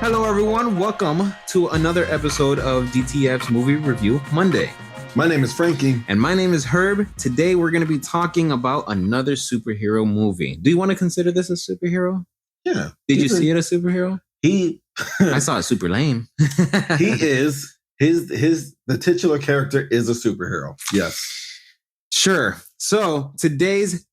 Hello, everyone. Welcome to another episode of DTF's Movie Review Monday. My name is Frankie. And my name is Herb. Today, we're going to be talking about another superhero movie. Do you want to consider this a superhero? Yeah. Did you see it a superhero? I saw it super lame. He is. The titular character is a superhero. Yes. Sure. So today's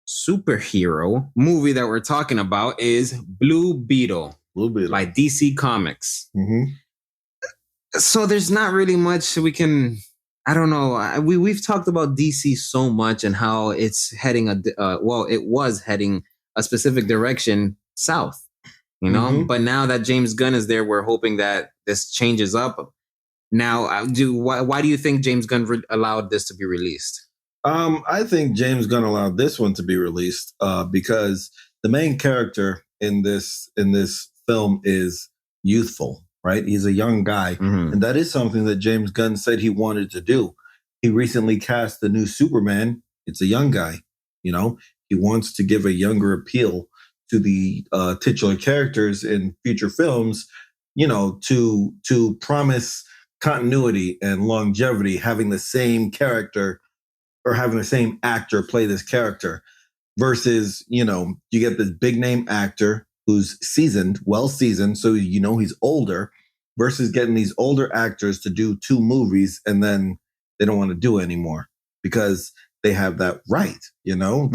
superhero movie that we're talking about is Blue Beetle. By DC Comics. Mm-hmm. So there's not really much we can. I don't know. We've talked about DC so much and how it's heading it was heading a specific direction south, you know. Mm-hmm. But now that James Gunn is there, we're hoping that this changes up. Now, why do you think James Gunn allowed this to be released? I think James Gunn allowed this one to be released because the main character in this film is youthful, right? He's a young guy. Mm-hmm. And that is something that James Gunn said he wanted to do. He recently cast the new Superman. It's a young guy, you know? He wants to give a younger appeal to the titular characters in future films, you know, to promise continuity and longevity, having the same character or having the same actor play this character versus, you know, you get this big name actor who's well seasoned, so you know he's older, versus getting these older actors to do 2 movies and then they don't want to do it anymore because they have that right, you know?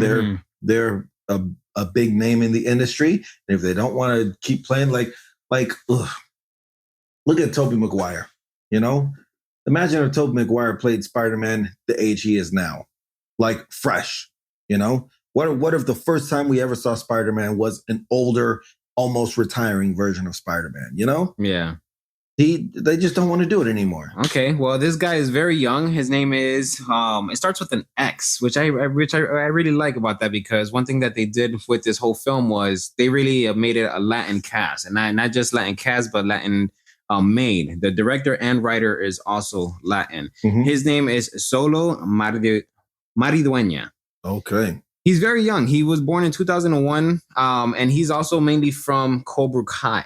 They're a big name in the industry, and if they don't want to keep playing like look at Tobey Maguire, you know? Imagine if Tobey Maguire played Spider-Man the age he is now, like fresh, you know? What if the first time we ever saw Spider-Man was an older, almost retiring version of Spider-Man, you know? Yeah. They just don't want to do it anymore. Okay, well, this guy is very young. His name is, it starts with an X, which I really like about that, because one thing that they did with this whole film was they really made it a Latin cast, and not just Latin cast, but Latin made. The director and writer is also Latin. Mm-hmm. His name is Solo Maridueña. Okay. He's very young. He was born in 2001, and he's also mainly from Cobra Kai.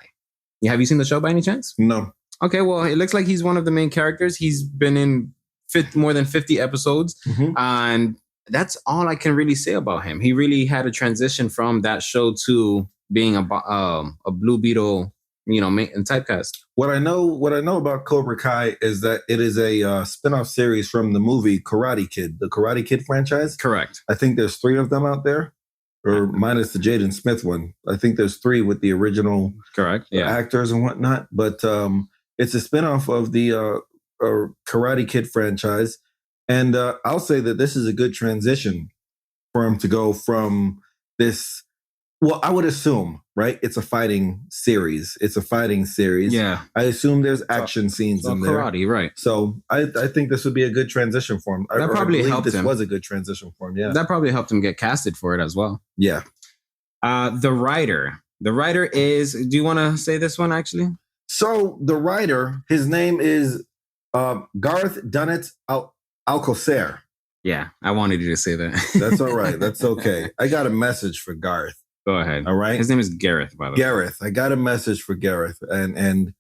Yeah, have you seen the show by any chance? No. Okay, well, it looks like he's one of the main characters. He's been in more than 50 episodes, and that's all I can really say about him. He really had a transition from that show to being a Blue Beetle, you know, in typecast. What I know about Cobra Kai is that it is a spin-off series from the movie Karate Kid, the Karate Kid franchise. Correct. I think there's 3 of them out there, or minus the Jaden Smith one. I think there's 3 with the original actors and whatnot. But it's a spin-off of the Karate Kid franchise. And I'll say that this is a good transition for him to go from this. Well, I would assume, right? It's a fighting series. Yeah. I assume there's action scenes in there. Karate, right. So I think this would be a good transition for him. That probably helped him. This was a good transition for him, yeah. That probably helped him get casted for it as well. Yeah. The writer is, do you want to say this one actually? So the writer, his name is Garth Dunnett Alcocer. Yeah, I wanted you to say that. That's all right. That's okay. I got a message for Garth. Go ahead. All right. His name is Gareth, by the way. Gareth. I got a message for Gareth. And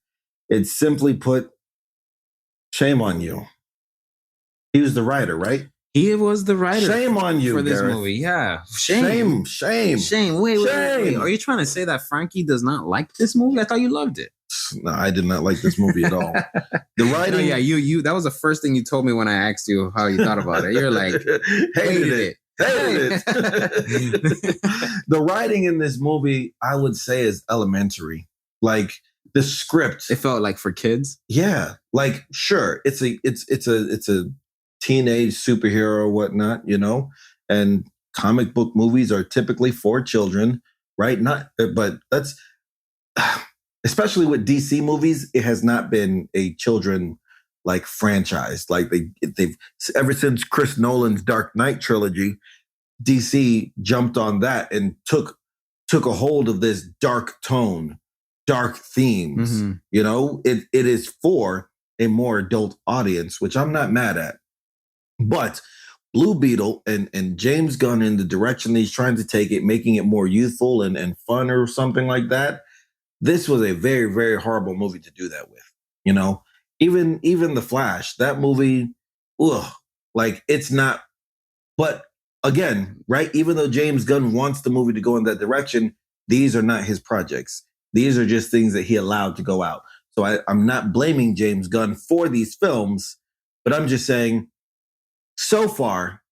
it's simply put, shame on you. He was the writer, right? He was the writer. Shame on you, for this Gareth. movie. Yeah. Shame. Wait. Are you trying to say that Frankie does not like this movie? I thought you loved it. No, I did not like this movie at all. The writing. No, yeah, you. That was the first thing you told me when I asked you how you thought about it. You're like, hated it. The writing in this movie, I would say, is elementary. Like the script, it felt like for kids. Yeah, like sure, it's a teenage superhero or whatnot, you know. And comic book movies are typically for children, right? But that's especially with DC movies. It has not been a children like franchise. Like they've ever since Chris Nolan's Dark Knight trilogy, DC jumped on that and took a hold of this dark tone, dark themes. Mm-hmm. You know, it is for a more adult audience, which I'm not mad at. But Blue Beetle and James Gunn in the direction that he's trying to take it, making it more youthful and fun or something like that, this was a very, very horrible movie to do that with. You know, even The Flash, that movie, ugh, like it's not. But again, right? Even though James Gunn wants the movie to go in that direction, these are not his projects. These are just things that he allowed to go out. So I'm not blaming James Gunn for these films, but I'm just saying, so far,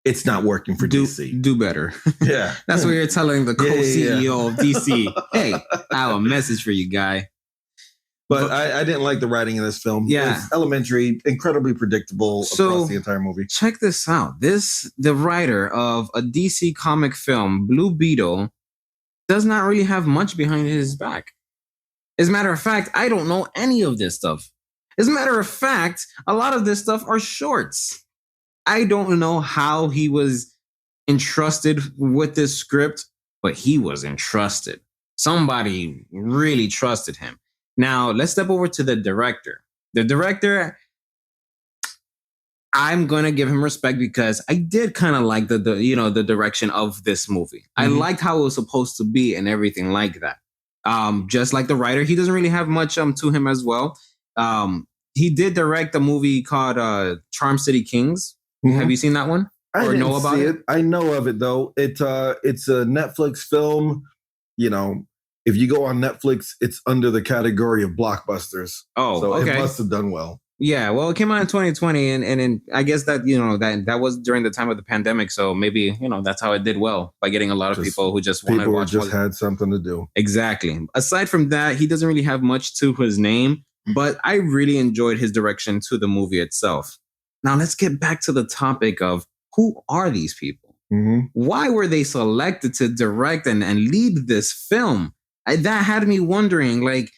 it's not working for DC. Do better. Yeah. That's what you're telling the co-CEO of DC. Hey, I have a message for you, guy. But I didn't like the writing in this film. Yeah. It's elementary, incredibly predictable across the entire movie. Check this out. The writer of a DC comic film, Blue Beetle, does not really have much behind his back. As a matter of fact, I don't know any of this stuff. As a matter of fact, a lot of this stuff are shorts. I don't know how he was entrusted with this script, but he was entrusted. Somebody really trusted him. Now, let's step over to the director. The director, I'm going to give him respect because I did kind of like the direction of this movie. Mm-hmm. I liked how it was supposed to be and everything like that. Just like the writer, he doesn't really have much to him as well. He did direct a movie called Charm City Kings. Mm-hmm. Have you seen that one? I didn't know about it. I know of it though. It's a Netflix film. You know, if you go on Netflix, it's under the category of blockbusters. Oh, so okay. It must have done well. Yeah, well, it came out in 2020, and I guess that that was during the time of the pandemic, so maybe that's how it did well by getting a lot of people who just wanted to watch. People just had something to do. Exactly. Aside from that, he doesn't really have much to his name, but I really enjoyed his direction to the movie itself. Now let's get back to the topic of who are these people? Mm-hmm. Why were they selected to direct and lead this film? That had me wondering, like.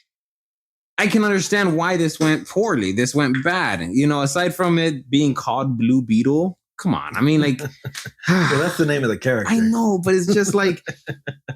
I can understand why this went poorly. This went bad. Aside from it being called Blue Beetle, come on. I mean, like... well, that's the name of the character. I know, but it's just like...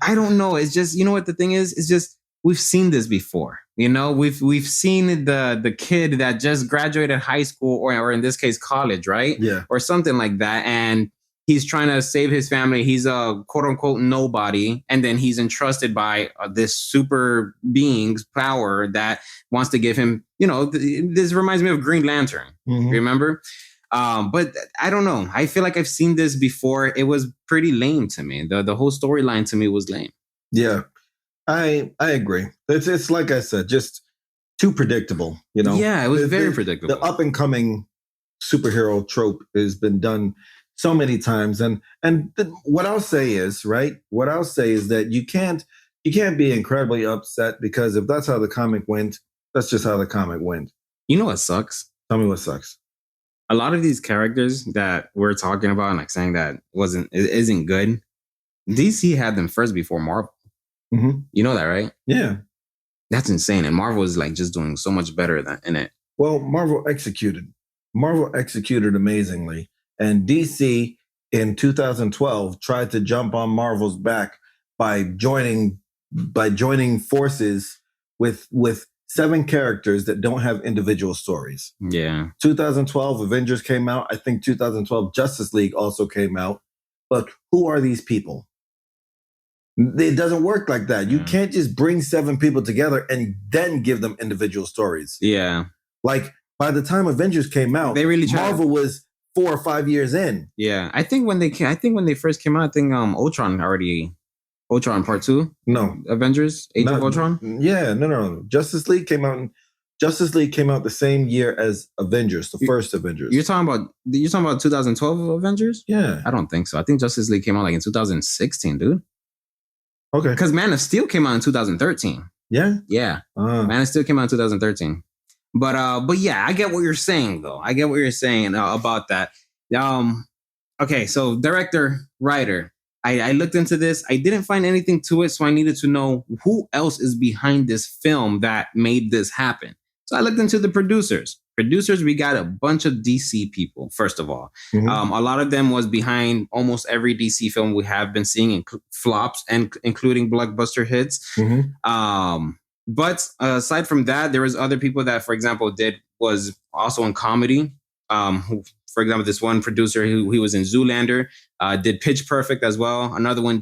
I don't know. It's just... You know what the thing is? It's just... We've seen this before. We've seen the kid that just graduated high school or in this case, college, right? Yeah. Or something like that. And he's trying to save his family. He's a quote unquote nobody. And then he's entrusted by this super being's power that wants to give him, this reminds me of Green Lantern. Mm-hmm. Remember? But I don't know. I feel like I've seen this before. It was pretty lame to me. The whole storyline to me was lame. Yeah, I agree. It's like I said, just too predictable, Yeah, it was very predictable. The up and coming superhero trope has been done so many times, and what I'll say is that you can't be incredibly upset because if that's how the comic went, that's just how the comic went. You know what sucks? Tell me what sucks. A lot of these characters that we're talking about and like saying that isn't good. DC had them first before Marvel. Mm-hmm. You know that, right? Yeah, that's insane. And Marvel is like just doing so much better in it. Well, Marvel executed amazingly. And DC in 2012 tried to jump on Marvel's back by joining forces with 7 characters that don't have individual stories. Yeah. 2012 Avengers came out. I think 2012 Justice League also came out. But who are these people? It doesn't work like that. You can't just bring 7 people together and then give them individual stories. Yeah. Like by the time Avengers came out, they really Marvel was 4 or 5 years in. Yeah, I think when they first came out, I think Ultron Part 2. No, Avengers Age of Ultron. Yeah, no. Justice League came out the same year as Avengers, the first Avengers. You're talking about 2012 Avengers? Yeah, I don't think so. I think Justice League came out like in 2016, dude. Okay, because Man of Steel came out in 2013. Yeah. Man of Steel came out in 2013. But yeah, I get what you're saying, though. I get what you're saying about that. Okay, so director, writer. I looked into this. I didn't find anything to it, so I needed to know who else is behind this film that made this happen. So I looked into the producers. We got a bunch of DC people, first of all. Mm-hmm. A lot of them was behind almost every DC film we have been seeing, flops and including blockbuster hits. Mm-hmm. But aside from that, there was other people that, for example, was also in comedy. Who, for example, this one producer who he was in Zoolander, did Pitch Perfect as well. Another one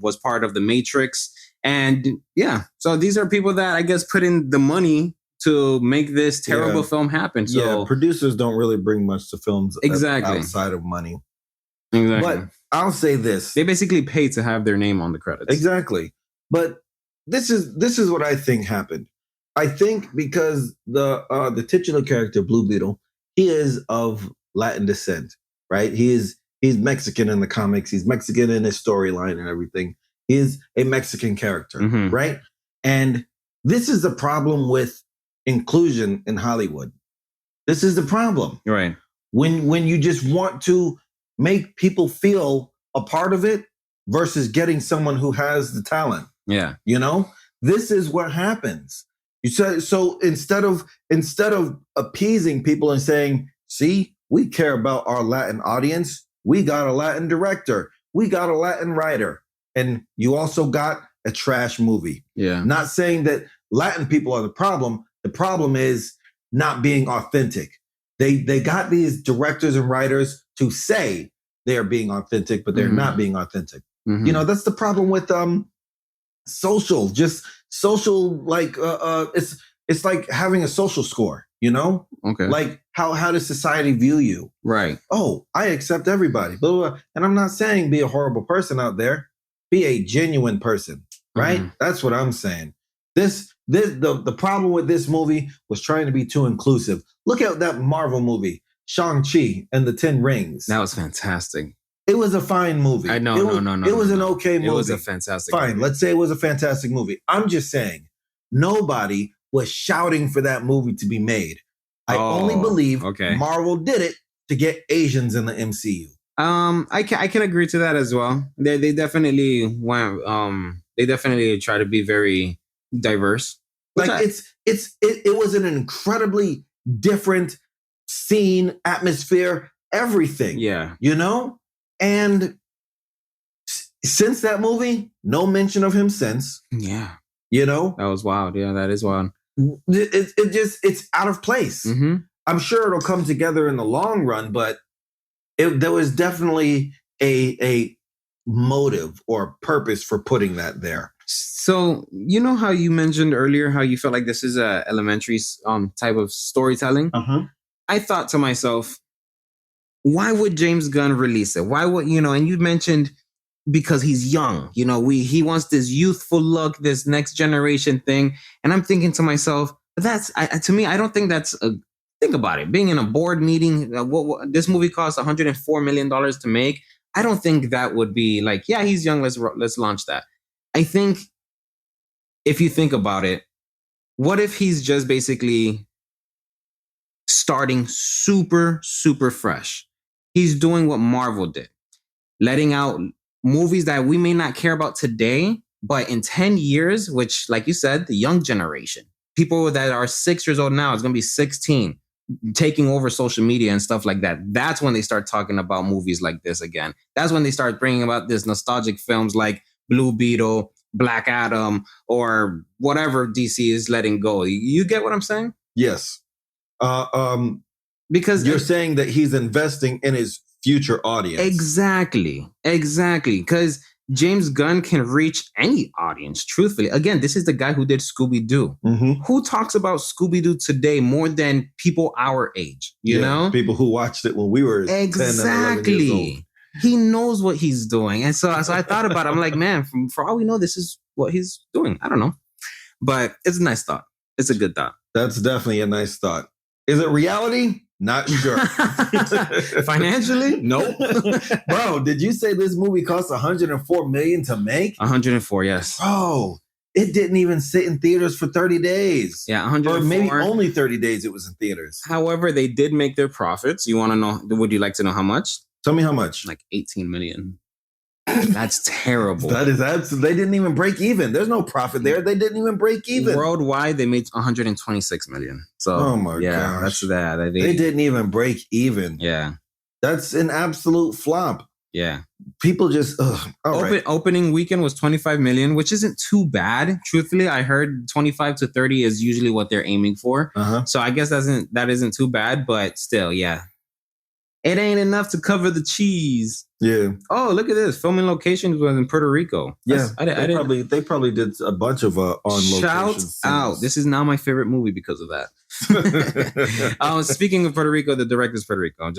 was part of The Matrix. And yeah, so these are people that I guess put in the money to make this terrible film happen. So producers don't really bring much to films outside of money. Exactly. But I'll say this. They basically pay to have their name on the credits. Exactly. But this is what I think happened. I think because the titular character, Blue Beetle, he is of Latin descent, right? He's Mexican in the comics. He's Mexican in his storyline and everything. He's a Mexican character, right? And this is the problem with inclusion in Hollywood. This is the problem. Right. When you just want to make people feel a part of it versus getting someone who has the talent. Yeah. You know, this is what happens. So instead of appeasing people and saying, see, we care about our Latin audience. We got a Latin director. We got a Latin writer. And you also got a trash movie. Yeah. Not saying that Latin people are the problem. The problem is not being authentic. They got these directors and writers to say they're being authentic, but they're not being authentic. You know, that's the problem with social like it's like having a social score, you know? Okay. Like how does society view you? Right. Oh, I accept everybody. Blah, blah, blah. And I'm not saying be a horrible person out there. Be a genuine person, right? That's what I'm saying. The problem with this movie was trying to be too inclusive. Look at that Marvel movie, Shang-Chi and the 10 Rings. That was fantastic. It was a fine movie. I know. It was an okay movie. It was a fantastic movie. Fine. Let's say it was a fantastic movie. I'm just saying, nobody was shouting for that movie to be made. I only believe Marvel did it to get Asians in the MCU. I can agree to that as well. They definitely went. They definitely try to be very diverse. Like it was an incredibly different scene, atmosphere, everything. Yeah, you know. And since that movie, no mention of him since. Yeah, you know, that was wild. Yeah, that is wild. It's out of place. I'm sure it'll come together in the long run, but there was definitely a motive or purpose for putting that there. So, you know how you mentioned earlier how you felt like this is a elementary type of storytelling? I thought to myself, why would James Gunn release it? Why would, you know, and you mentioned because he's young, you know, he wants this youthful look, this next generation thing. And I'm thinking to myself, to me, I don't think that's think about it. Being in a board meeting, this movie cost $104 million to make. I don't think that would be like, yeah, he's young. Let's launch that. I think if you think about it, what if he's just basically starting super, super fresh? He's doing what Marvel did, letting out movies that we may not care about today, but in 10 years, which, like you said, the young generation, people that are 6 years old now, it's going to be 16, taking over social media and stuff like that. That's when they start talking about movies like this again. That's when they start bringing about this nostalgic films like Blue Beetle, Black Adam, or whatever DC is letting go. You get what I'm saying? Yes. Because you're saying that he's investing in his future audience. Exactly. Because James Gunn can reach any audience, truthfully. Again, this is the guy who did Scooby-Doo. Who talks about Scooby-Doo today more than people our age? You know? People who watched it when we were 10 and 11 years old. He knows what he's doing. And so I thought about it. I'm like, man, for all we know, this is what he's doing. I don't know. But it's a nice thought. It's a good thought. That's definitely a nice thought. Is it reality? Not sure. Financially? Nope. Bro, did you say this movie cost $104 million to make? 104, yes. Bro, it didn't even sit in theaters for 30 days. Yeah, 104. Or maybe only 30 days it was in theaters. However, they did make their profits. You want to know, would you like to know how much? Tell me how much. Like 18 million. That's terrible. That is absolutely. They didn't even break even. There's no profit there. They didn't even break even. Worldwide, they made 126 million. So, oh my gosh, that's that. They didn't even break even. Yeah, that's an absolute flop. Yeah, people just opening weekend was 25 million, which isn't too bad. Truthfully, I heard 25 to 30 is usually what they're aiming for. So I guess that isn't too bad, but still, yeah. It ain't enough to cover the cheese. Yeah. Oh, look at this. Filming locations was in Puerto Rico. Yeah. They probably did a bunch of on location Shout out. This is now my favorite movie because of that. Speaking of Puerto Rico, the director's Puerto Rico.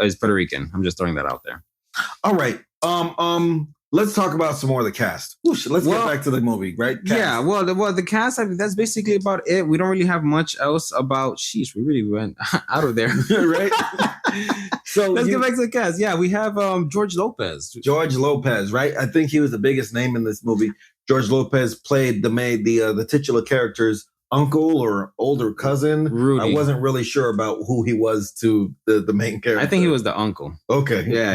Is Puerto Rican. I'm just throwing that out there. All right. Let's talk about some more of the cast. Let's get back to the movie, right? Cast. Yeah. Well, the cast. I mean, that's basically about it. We don't really have much else about. Sheesh, we really went out of there, right? So let's get back to the cast. Yeah, we have George Lopez. George Lopez, right? I think he was the biggest name in this movie. George Lopez played the titular character's uncle or older cousin. Rudy. I wasn't really sure about who he was to the main character. I think he was the uncle. Okay. Yeah.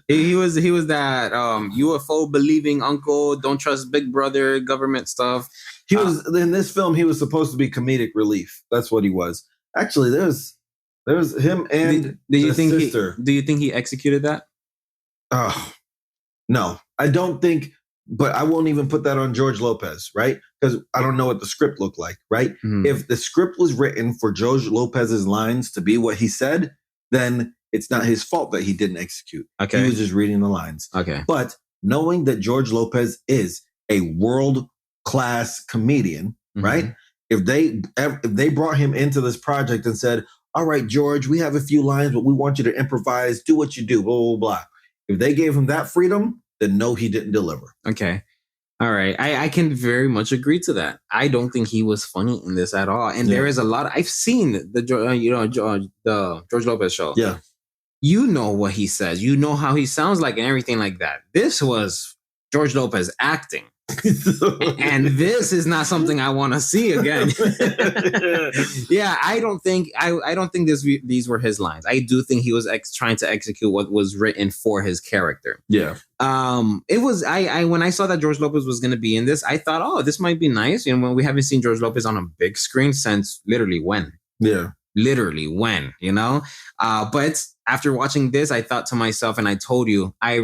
he was that UFO believing uncle. Don't trust Big Brother government stuff. He was in this film. He was supposed to be comedic relief. That's what he was. Actually, there's him and sister. Do you think he executed that? No, I don't think. But I won't even put that on George Lopez, right? Because I don't know what the script looked like, right? Mm-hmm. If the script was written for George Lopez's lines to be what he said, then it's not his fault that he didn't execute. Okay. He was just reading the lines. Okay. But knowing that George Lopez is a world-class comedian, mm-hmm. right? If they brought him into this project and said, all right, George, we have a few lines, but we want you to improvise, do what you do, blah, blah, blah. If they gave him that freedom, then no, he didn't deliver. Okay. All right. I can very much agree to that. I don't think he was funny in this at all. And there is a lot. I've seen the George Lopez show. Yeah. You know what he says. You know how he sounds like and everything like that. This was George Lopez acting. And this is not something I want to see again. Yeah, I don't think these were his lines. I do think he was trying to execute what was written for his character. Yeah. It was I when I saw that George Lopez was going to be in this, I thought, oh, this might be nice. You know, when we haven't seen George Lopez on a big screen since literally when. Yeah. Literally when, you know. But after watching this, I thought to myself, and I told you, I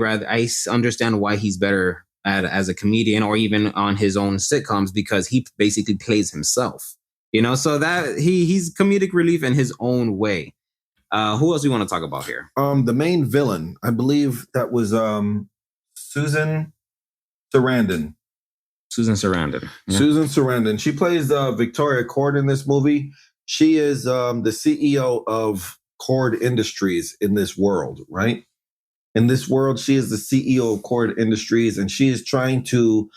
understand why he's better as a comedian or even on his own sitcoms, because he basically plays himself, you know, so that he's comedic relief in his own way. Who else do you want to talk about here? The main villain, I believe that was Susan Sarandon. Susan Sarandon. Yeah. Susan Sarandon. She plays Victoria Cord in this movie. She is the CEO of Cord Industries in this world, right? In this world, she is the CEO of Cord Industries, and she is trying to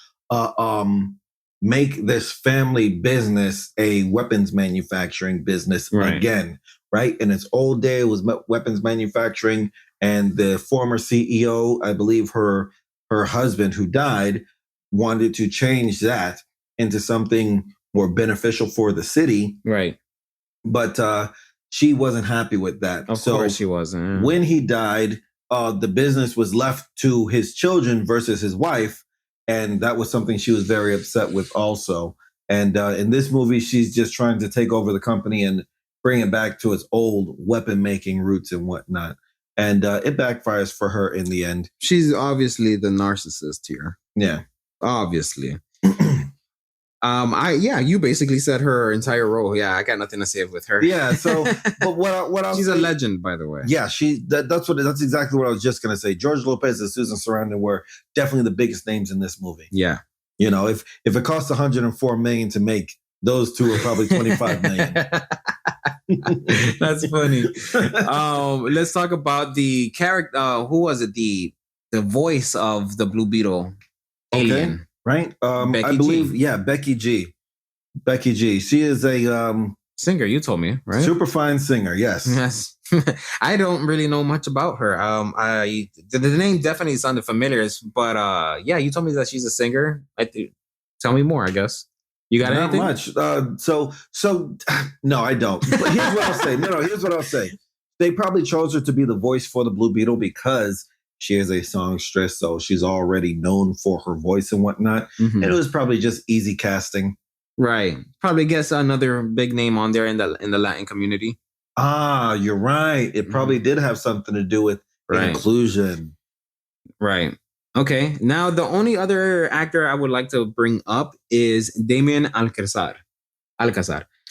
make this family business a weapons manufacturing business again, right? In its old day, it was weapons manufacturing, and the former CEO, I believe her husband who died, wanted to change that into something more beneficial for the city. Right. But she wasn't happy with that. Of course she wasn't. Yeah. When he died, the business was left to his children versus his wife. And that was something she was very upset with also. And in this movie, she's just trying to take over the company and bring it back to its old weapon making roots and whatnot. And it backfires for her in the end. She's obviously the narcissist here. Yeah. Obviously. You basically said her entire role. Yeah, I got nothing to say with her. Yeah, so but what else? She's a legend, by the way. Yeah, that's exactly what I was just gonna say. George Lopez and Susan Sarandon were definitely the biggest names in this movie. Yeah. You know, if it costs $104 million to make, those two are probably $25 million. That's funny. Let's talk about the character. Who was it? The voice of the Blue Beetle alien. Okay. Right? I believe, Becky G. Becky G. She is a singer, you told me, right? Super fine singer, yes. Yes. I don't really know much about her. The name definitely sounded familiar, but you told me that she's a singer. Tell me more, I guess. You got Not anything? Much. So no, I don't. But here's what I'll say. Here's what I'll say. They probably chose her to be the voice for the Blue Beetle because she is a songstress, so she's already known for her voice and whatnot. Mm-hmm. And it was probably just easy casting. Right. Probably guess another big name on there in the Latin community. Ah, you're right. It probably did have something to do with inclusion. Right. Okay. Now, the only other actor I would like to bring up is Damien Alcazar.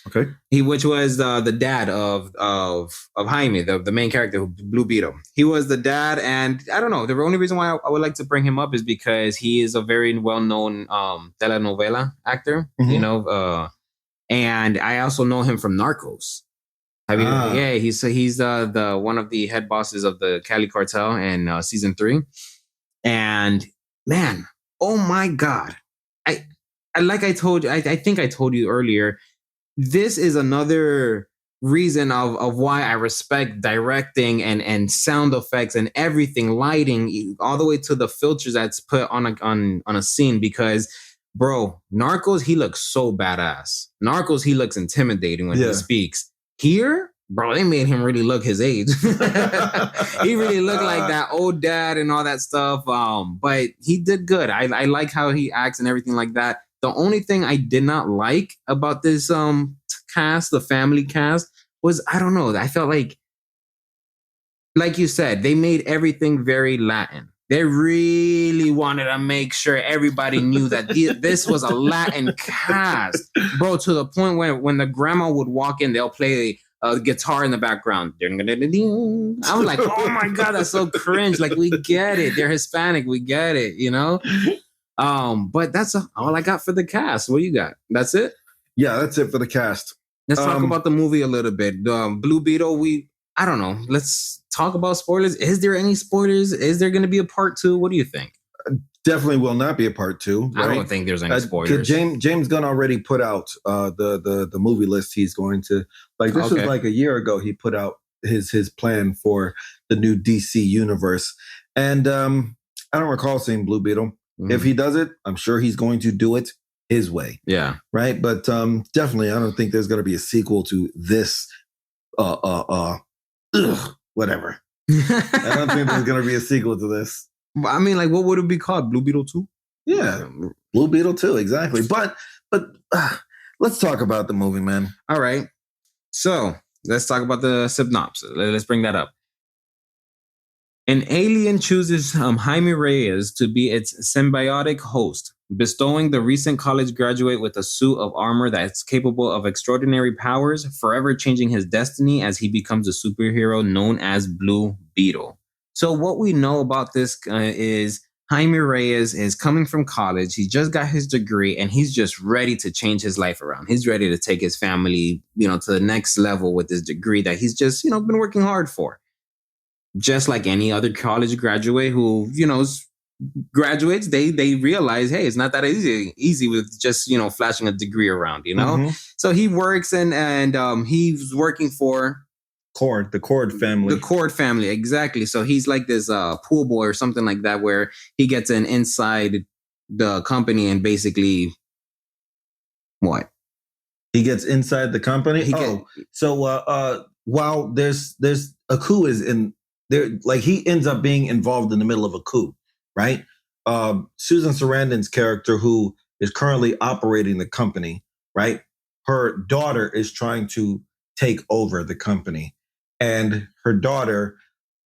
Okay. Which was the dad of Jaime, the main character, Blue Beetle. He was the dad, and I don't know. The only reason why I would like to bring him up is because he is a very well known telenovela actor. And I also know him from Narcos. Yeah, he's the one of the head bosses of the Cali cartel in season 3. And man, oh my God, like I told you, I think I told you earlier. This is another reason of why I respect directing and sound effects and everything, lighting, all the way to the filters that's put on a scene. Because, bro, Narcos, he looks so badass. Narcos, he looks intimidating when he speaks. Here, bro, they made him really look his age. He really looked like that old dad and all that stuff. But he did good. I like how he acts and everything like that. The only thing I did not like about this cast, the family cast, was, I don't know. I felt like you said, they made everything very Latin. They really wanted to make sure everybody knew that this was a Latin cast, bro. To the point where when the grandma would walk in, they'll play a guitar in the background. I'm like, oh my God, that's so cringe. Like, we get it. They're Hispanic. We get it, you know? But that's all I got for the cast. What you got? That's it? Yeah, that's it for the cast. Let's talk about the movie a little bit. Blue Beetle, I don't know. Let's talk about spoilers. Is there any spoilers? Is there going to be a part 2? What do you think? Definitely will not be a part 2. Right? I don't think there's any spoilers. James Gunn already put out the movie list he's going to, like, this was like a year ago. He put out his plan for the new DC universe. And I don't recall seeing Blue Beetle. Mm-hmm. If he does it, I'm sure he's going to do it his way. Yeah. Right. But definitely, I don't think there's going to be a sequel to this. Whatever. I don't think there's going to be a sequel to this. I mean, like, what would it be called? Blue Beetle 2? Yeah. Blue Beetle 2. Exactly. But let's talk about the movie, man. All right. So let's talk about the synopsis. Let's bring that up. An alien chooses Jaime Reyes to be its symbiotic host, bestowing the recent college graduate with a suit of armor that's capable of extraordinary powers, forever changing his destiny as he becomes a superhero known as Blue Beetle. So what we know about this is Jaime Reyes is coming from college. He just got his degree and he's just ready to change his life around. He's ready to take his family, to the next level with this degree that he's just, been working hard for. Just like any other college graduate who, graduates, they realize, hey, it's not that easy with just, flashing a degree around, Mm-hmm. So he works and he's working for the Cord family. The Cord family, exactly. So he's like this pool boy or something like that, where he gets in inside the company and basically what? He gets inside the company? So while there's a coup is in there, like, he ends up being involved in the middle of a coup, right? Susan Sarandon's character, who is currently operating the company, right? Her daughter is trying to take over the company, and her daughter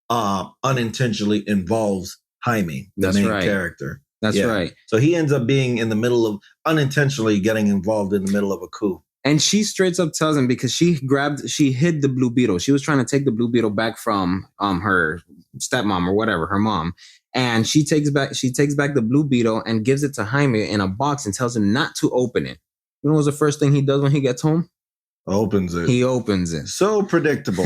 unintentionally involves Jaime, the main character. That's right. So he ends up being in the middle of, unintentionally getting involved in the middle of a coup. And she straight up tells him, because she hid the Blue Beetle. She was trying to take the Blue Beetle back from her stepmom or whatever, her mom. And she takes back the Blue Beetle and gives it to Jaime in a box and tells him not to open it. You know what's the first thing he does when he gets home? Opens it. He opens it. So predictable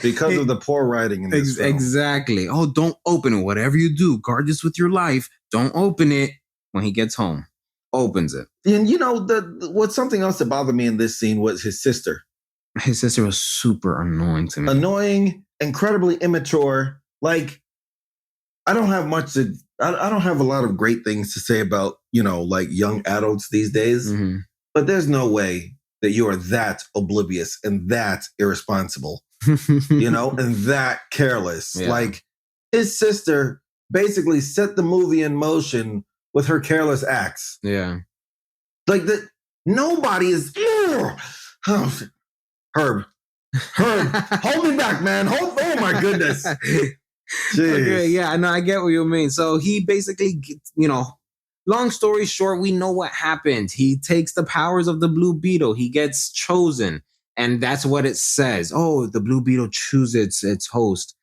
because of the poor writing in this film. Exactly. Oh, don't open it. Whatever you do, guard this with your life. Don't open it. When he gets home, opens it. And what's something else that bothered me in this scene was his sister. His sister was super annoying to me. Annoying, incredibly immature. Like, I don't have a lot of great things to say about, like, young adults these days. Mm-hmm. But there's no way that you are that oblivious and that irresponsible, and that careless. Yeah. Like, his sister basically set the movie in motion with her careless acts. Yeah. Like, nobody is... Herb, hold me back, man. Oh my goodness. Okay, yeah, no, I get what you mean. So he basically, long story short, we know what happened. He takes the powers of the Blue Beetle. He gets chosen. And that's what it says. Oh, the Blue Beetle chooses its host.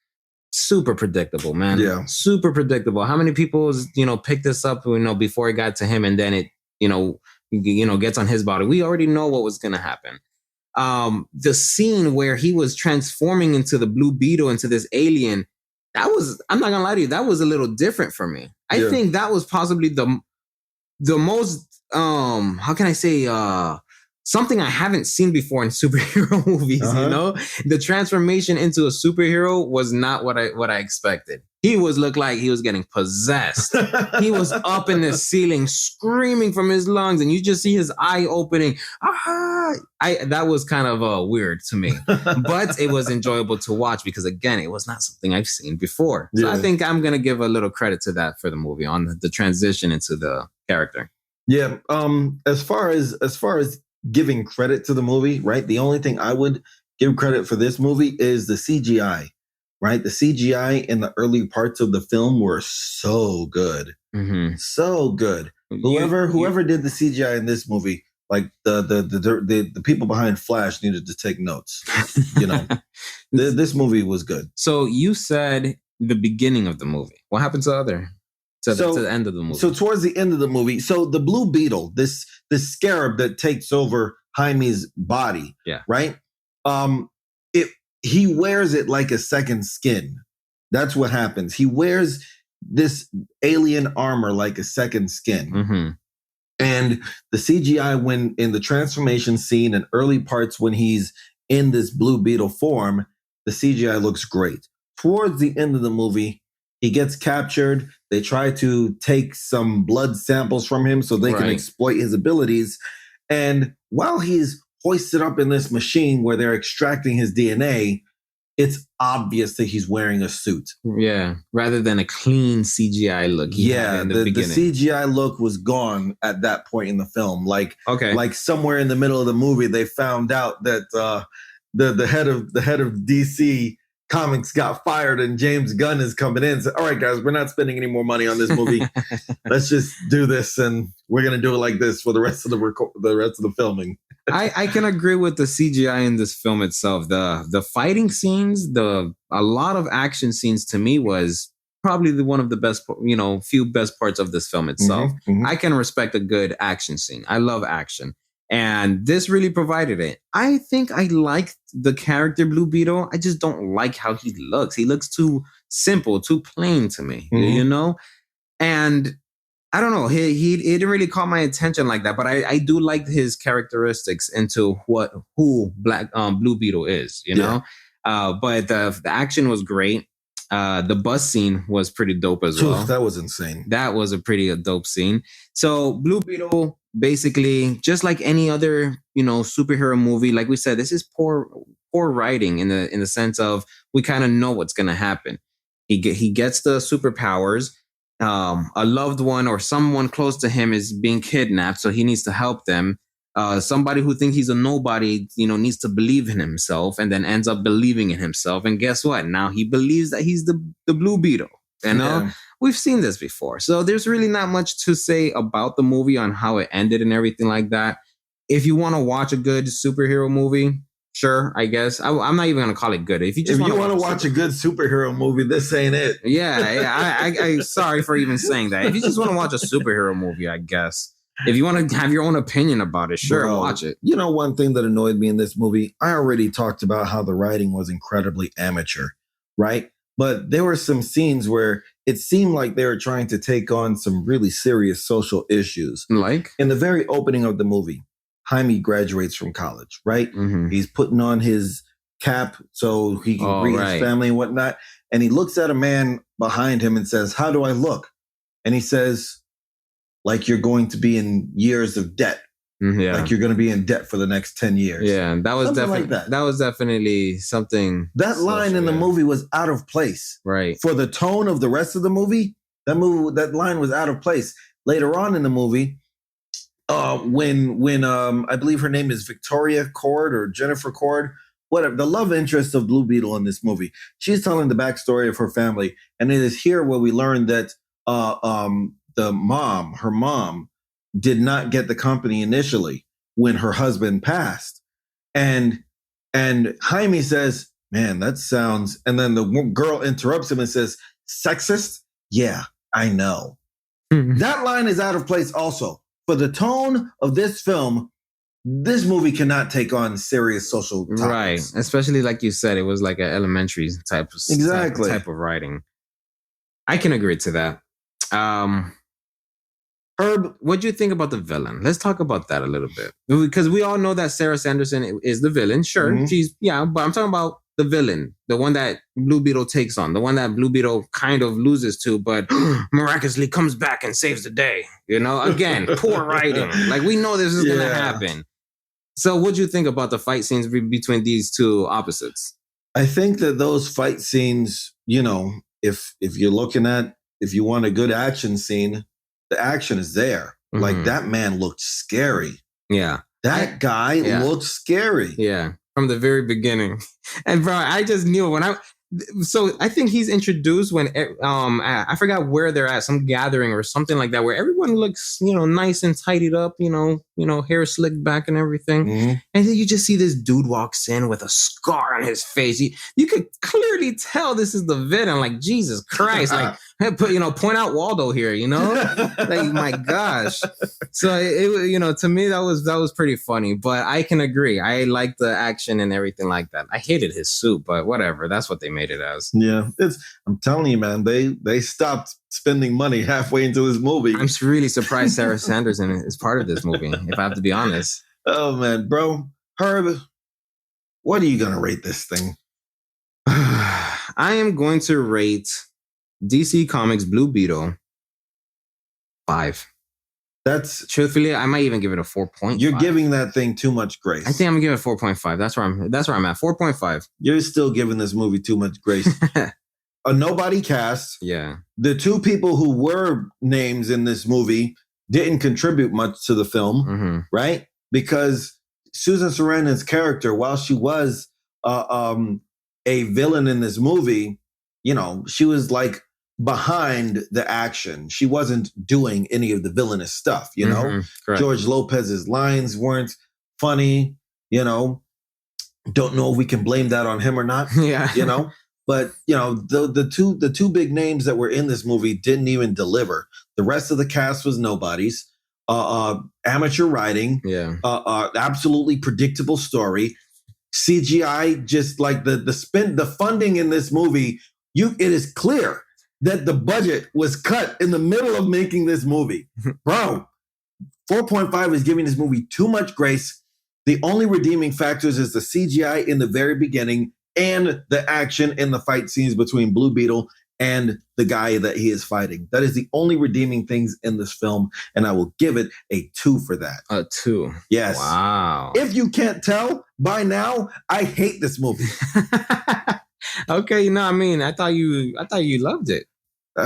Super predictable, man. Yeah. Super predictable. How many people, picked this up, before it got to him, and then it, gets on his body. We already know what was going to happen. The scene where he was transforming into the Blue Beetle, into this alien, I'm not gonna lie to you, that was a little different for me. I think that was possibly the most, how can I say, something I haven't seen before in superhero movies. The transformation into a superhero was not what I expected. He looked like he was getting possessed. He was up in the ceiling screaming from his lungs, and you just see his eye opening. That was kind of weird to me, but it was enjoyable to watch because, again, it was not something I've seen before. So I think I'm gonna give a little credit to that for the movie on the transition into the character. Yeah. As far as giving credit to the movie, right? The only thing I would give credit for this movie is the CGI, right? The CGI in the early parts of the film were so good. Mm-hmm. So good. Whoever did the CGI in this movie, like the people behind Flash needed to take notes. This movie was good. So you said the beginning of the movie. What happened to the other? To the end of the movie. So towards the end of the movie, so the Blue Beetle, this scarab that takes over Jaime's body, right? He wears it like a second skin. That's what happens. He wears this alien armor like a second skin. Mm-hmm. And the CGI, when in the transformation scene and early parts when he's in this Blue Beetle form, the CGI looks great. Towards the end of the movie, he gets captured. They try to take some blood samples from him so they can exploit his abilities. And while he's hoisted up in this machine where they're extracting his DNA, it's obvious that he's wearing a suit. Yeah, rather than a clean CGI look. The CGI look was gone at that point in the film. Like somewhere in the middle of the movie, they found out that the head of DC Comics got fired and James Gunn is coming in and said, all right, guys, we're not spending any more money on this movie. Let's just do this, and we're going to do it like this for the rest of the filming. I can agree with the CGI in this film itself. The fighting scenes, a lot of action scenes to me was probably one of the best, few best parts of this film itself. Mm-hmm. I can respect a good action scene. I love action. And this really provided it. I think I like the character Blue Beetle. I just don't like how he looks. He looks too simple, too plain to me, And I don't know. He didn't really call my attention like that. But I do like his characteristics into who Blue Beetle is, know. But the action was great. The bus scene was pretty dope as well. That was insane. That was a pretty dope scene. So Blue Beetle, basically, just like any other, superhero movie, like we said, this is poor writing in the sense of we kind of know what's going to happen. He gets the superpowers. A loved one or someone close to him is being kidnapped, so he needs to help them. Somebody who thinks he's a nobody, needs to believe in himself and then ends up believing in himself. And guess what? Now he believes that he's the Blue Beetle. We've seen this before. So there's really not much to say about the movie on how it ended and everything like that. If you want to watch a good superhero movie, sure, I guess. I'm not even going to call it good. If you want to watch a good superhero movie, this ain't it. Yeah, I sorry for even saying that. If you just want to watch a superhero movie, I guess. If you want to have your own opinion about it, sure, watch it. One thing that annoyed me in this movie, I already talked about how the writing was incredibly amateur, right? But there were some scenes where it seemed like they were trying to take on some really serious social issues. Like? In the very opening of the movie, Jaime graduates from college, right? Mm-hmm. He's putting on his cap so he can greet his family and whatnot. And he looks at a man behind him and says, "How do I look?" And he says, "Like you're going to be in years of debt. Yeah. Like you're going to be in debt for the next 10 years. Yeah, that was definitely that was definitely something. That line in the movie was out of place. Right. For the tone of the rest of the movie, that line was out of place. Later on in the movie, when I believe her name is Victoria Cord or Jennifer Cord, whatever, the love interest of Blue Beetle in this movie, she's telling the backstory of her family, and it is here where we learn that her mom, did not get the company initially when her husband passed. And Jaime says, man, that sounds, and then the girl interrupts him and says, sexist? Yeah, I know. That line is out of place also. For the tone of this film, this movie cannot take on serious social topics. Right. Especially like you said, it was like an elementary type of writing. I can agree to that. Herb, what do you think about the villain? Let's talk about that a little bit. Because we all know that Sarah Sanderson is the villain. Sure, but I'm talking about the villain, the one that Blue Beetle takes on, the one that Blue Beetle kind of loses to, but miraculously comes back and saves the day. Again, poor writing. Like, we know this is going to happen. So what do you think about the fight scenes between these two opposites? I think that those fight scenes, if you're looking at, if you want a good action scene, the action is there. Mm-hmm. Like, that man looked scary. Yeah. That guy looked scary. Yeah. From the very beginning. And bro, I just knew so I think he's introduced when I forgot where they're at, some gathering or something like that, where everyone looks, nice and tidied up, hair slicked back and everything. Mm-hmm. And then you just see this dude walks in with a scar on his face. You could clearly tell this is the villain. Like, Jesus Christ, like, point out Waldo here, like, my gosh. So it to me that was pretty funny, but I can agree. I like the action and everything like that. I hated his suit, but whatever. That's what they made it as. Yeah, I'm telling you, man, they stopped spending money halfway into this movie. I'm really surprised Sarah Sanderson is part of this movie, if I have to be honest. Oh man, bro. Herb, what are you gonna rate this thing? I am going to rate DC Comics Blue Beetle 5. That's truthfully, I might even give it a 4.5. You're giving that thing too much grace. I think I'm gonna give it a 4.5. That's where I'm at. 4.5. You're still giving this movie too much grace. A nobody cast. Yeah. The two people who were names in this movie didn't contribute much to the film, right? Because Susan Sarandon's character, while she was a villain in this movie, she was like behind the action. She wasn't doing any of the villainous stuff, George Lopez's lines weren't funny, Don't know if we can blame that on him or not, But, the two big names that were in this movie didn't even deliver. The rest of the cast was nobodies. Amateur writing, absolutely predictable story. CGI, just like the funding in this movie, it is clear that the budget was cut in the middle of making this movie. Bro, 4.5 is giving this movie too much grace. The only redeeming factors is the CGI in the very beginning and the action in the fight scenes between Blue Beetle and the guy that he is fighting. That is the only redeeming things in this film, and I will give it a 2 for that. A 2? Yes. Wow. If you can't tell by now, I hate this movie. Okay, I thought you loved it.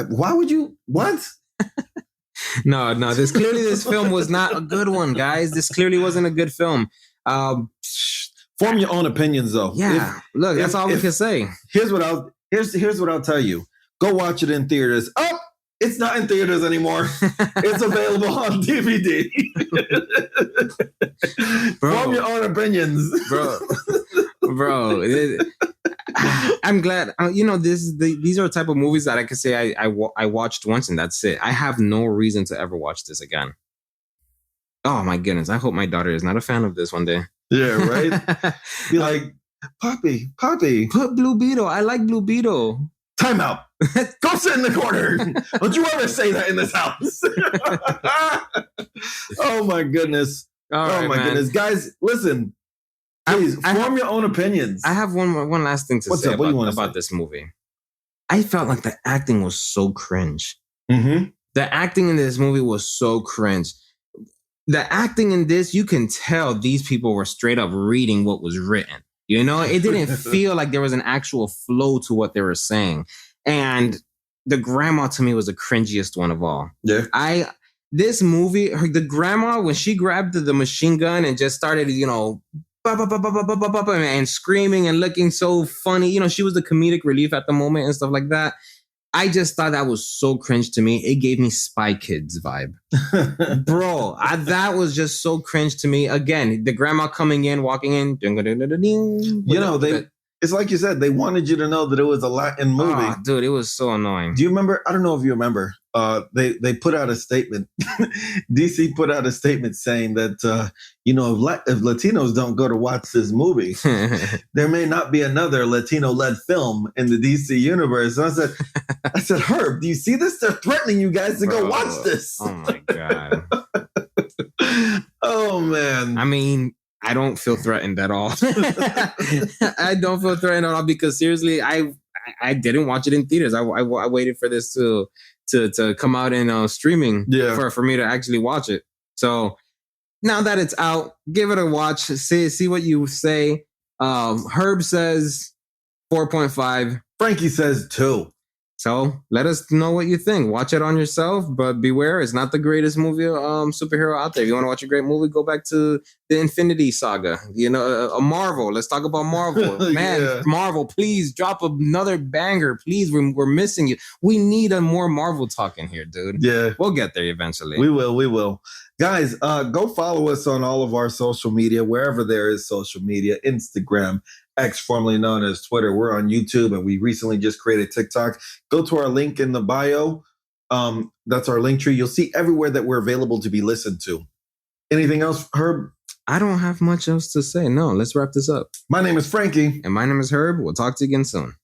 Why would you? What? No. This film was not a good one, guys. This clearly wasn't a good film. Form your own opinions, though. Yeah, that's all we can say. Here's what I'll tell you. Go watch it in theaters. Oh, it's not in theaters anymore. It's available on DVD. Form your own opinions, bro. I'm glad. These are the type of movies that I could say I watched once and that's it. I have no reason to ever watch this again. Oh my goodness! I hope my daughter is not a fan of this one day. Yeah, right. Be like, Poppy, put Blue Beetle. I like Blue Beetle. Time out. Go sit in the corner. Don't you ever say that in this house. Oh my goodness. Goodness. Guys, listen. Please form your own opinions. I have one last thing to say about this movie. I felt like the acting was so cringe. Mm-hmm. The acting in this movie was so cringe. The acting in this, you can tell these people were straight up reading what was written. It didn't feel like there was an actual flow to what they were saying. And the grandma to me was the cringiest one of all. Yeah. This movie, the grandma, when she grabbed the machine gun and just started, and screaming and looking so funny, she was the comedic relief at the moment and stuff like that. I just thought that was so cringe to me. It gave me Spy Kids vibe. Bro, that was just so cringe to me. Again, the grandma coming in, walking in. It's like you said, they wanted you to know that it was a Latin movie. Oh, dude, it was so annoying. Do you remember? I don't know if you remember. They put out a statement. DC put out a statement saying that if Latinos don't go to watch this movie, there may not be another Latino-led film in the DC universe. And I said, Herb, do you see this? They're threatening you guys to go watch this. Oh my god. Oh man. I mean, I don't feel threatened at all. I don't feel threatened at all because seriously, I didn't watch it in theaters. I waited for this to come out in streaming for me to actually watch it. So now that it's out, give it a watch. See what you say. Herb says 4.5. Frankie says 2. So let us know what you think. Watch it on yourself, but beware, it's not the greatest movie superhero out there. If you want to watch a great movie, go back to the Infinity Saga. A Marvel. Let's talk about Marvel. Man, Marvel, please drop another banger. Please, we're missing you. We need a more Marvel talk in here, dude. Yeah. We'll get there eventually. We will. Guys, go follow us on all of our social media, wherever there is social media, Instagram, X, formerly known as Twitter. We're on YouTube, and we recently just created TikTok. Go to our link in the bio. That's our link tree. You'll see everywhere that we're available to be listened to. Anything else, Herb? I don't have much else to say. No, let's wrap this up. My name is Frankie. And my name is Herb. We'll talk to you again soon.